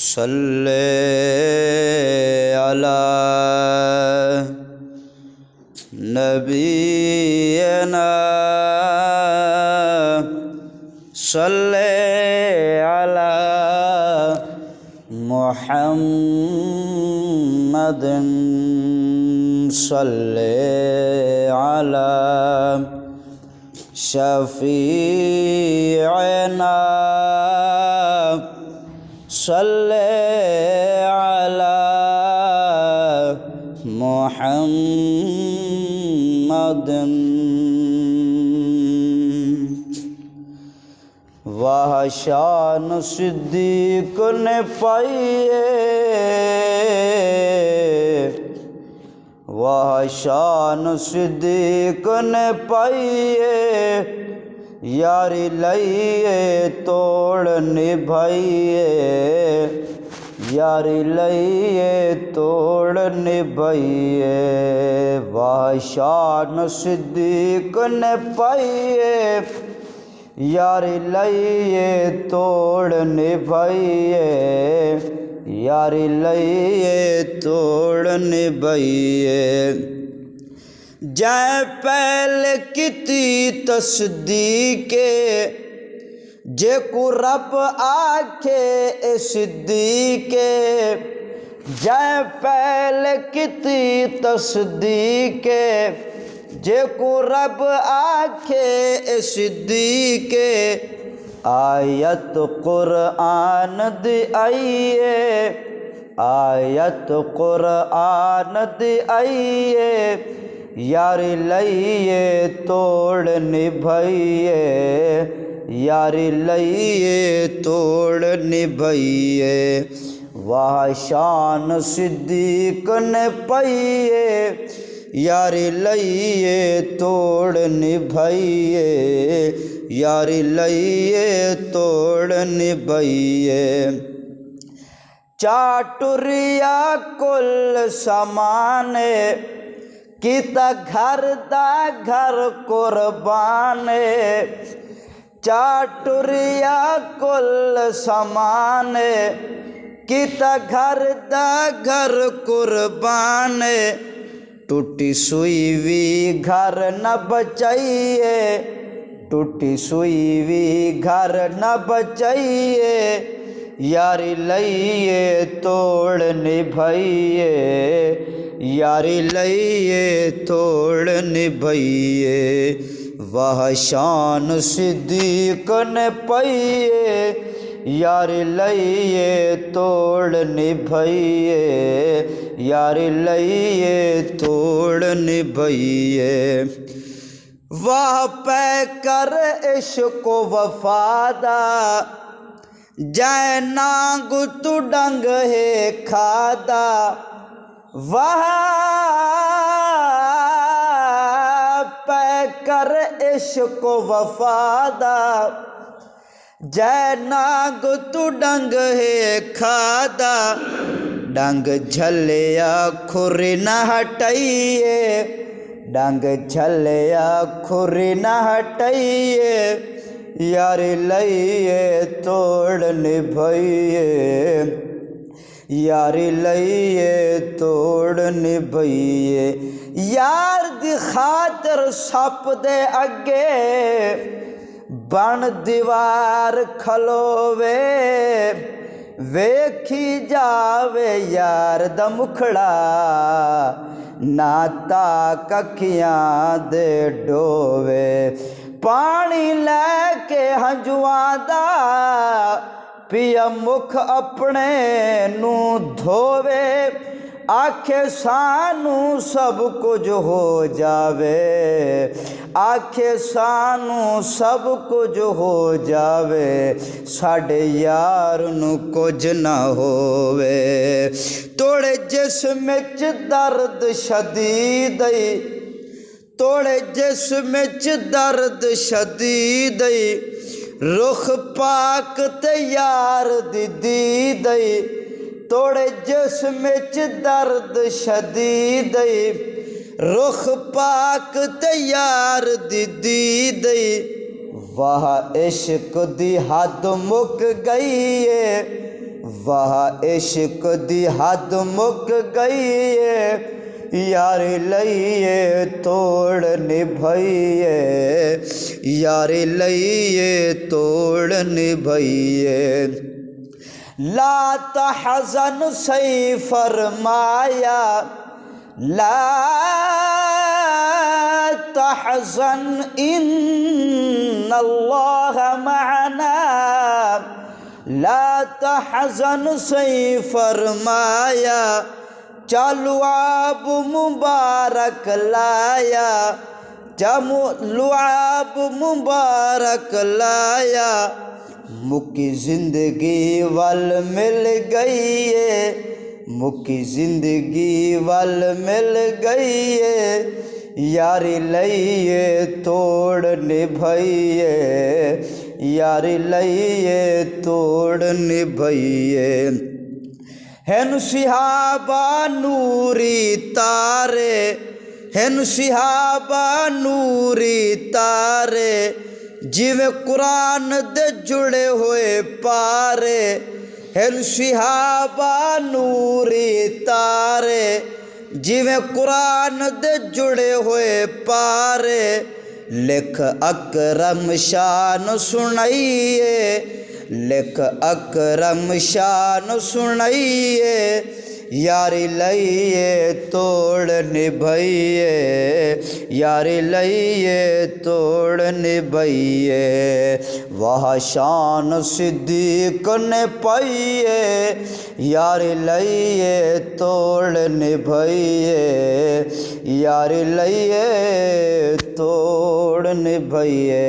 सल्ले अला नबीना सल्ले अला मुहम्मदिन सल्ले अला शफीअना सल्ले अला मुहम्मदिन। वह शान सिद्दीक ने पाइए, वह शान सिद्दीक ने पाइए, यारी लइए तोड़ निभाइए, यारी लइए तोड़ निभाइए। वह शान सिद्दीक ने पाइए, यारी लइए तोड़ निभाइए, यारी लइए तोड़ निभाइए। जै पहले किती तस्दीके जे को रब आखे ए सिद्दीके, जै पहले किती तस्दीके जे को रब आखे ए सिद्दीके। आयत कुरआन दी आइए, आयत कुरआन दी आइए, यारी लइए तोड़ निभाइए, यारी लइए तोड़ निभाइए। वह शान सिद्दीक ने पाइए, यारी लइए तोड़ निभाइए, यारी लइए तोड़ निभाइए। चाटुरिया कुल समाने किता घर दा घर कुर्बाने, चाटुरिया कुल समाने किता घर दा घर कुर्बाने। टूटी सुई भी घर न बचाइए, टूटी सुई भी घर न बचाइए, यारी लइए तोड़ निभाइए, यारी लइए तोड़ निभाइए। वह शान सिद्दीक ने पाइए, यारी लइए तोड़ निभाइए, यारी लइए तोड़ निभाइए। वाह पै कर इश्क वफादा जै नांग तू डंग है खादा। वाह पै कर इश्क वफादा जै नांग तू डंग है खादा। डंग झलिया खुरी न हटाइए, डंग झलिया खुरी न हटाइए, यारी लइए तोड़ निभाइए, यारी लइए तोड़ निभाइए। यार दी खातर सप दे अगे बन दीवार खलोवे, वेखी जावे यार दा मुखड़ा नाता कखियां दे डोवे। पानी लैके हंजुआं दा पिया मुख अपने नू धोवे, आखे सानू सब कुछ हो जावे, आखे सानू सब कुछ हो जावे, साडे यार नू कुछ ना होवे। तोड़े जिस्म च दर्द शदीद, तोड़े जिस्म च दर्द शदीद, रुख पाक ते यार दी दीद। तोड़े जिस्म च दर्द शदीद, रुख पाक ते यार दी दीद। वाह इश्क दी हद मुक गई है, वाह इश्क दी हद मुक गई है, यार लइए तोड़ निभाइए, यार लइए तोड़ निभाइए। ला तहज़न सही फरमाया, ला तहज़न इन्नल्लाह मअना, ला तहज़न सही फरमाया, चालुआब मुबारक लाया, चालुआब मुबारक लाया, मुकी जिंदगी वल मिल गई है, मुकी जिंदगी वल मिल गई है, यारी लइए तोड़ निभाइए, यारी लइए तोड़ निभाइए। हैन सिहाबा नूरी तारे, हैन सिहाबा नूरी तारे, जिवें कुरान दे जुड़े हुए पारे, हैन सिहाबा नूरी तारे, जिवें कुरान दे जुड़े हुए पारे, लिख अकरम शान सुनाइए, लिख अकरम शान सुनाइए, यारी लइए तोड़ निभाइए, यारी लइए तोड़ निभाइए। वह शान सिद्दीक ने पाइए, यारी लइए तोड़ निभाइए, यारी लइए तोड़ निभाइए।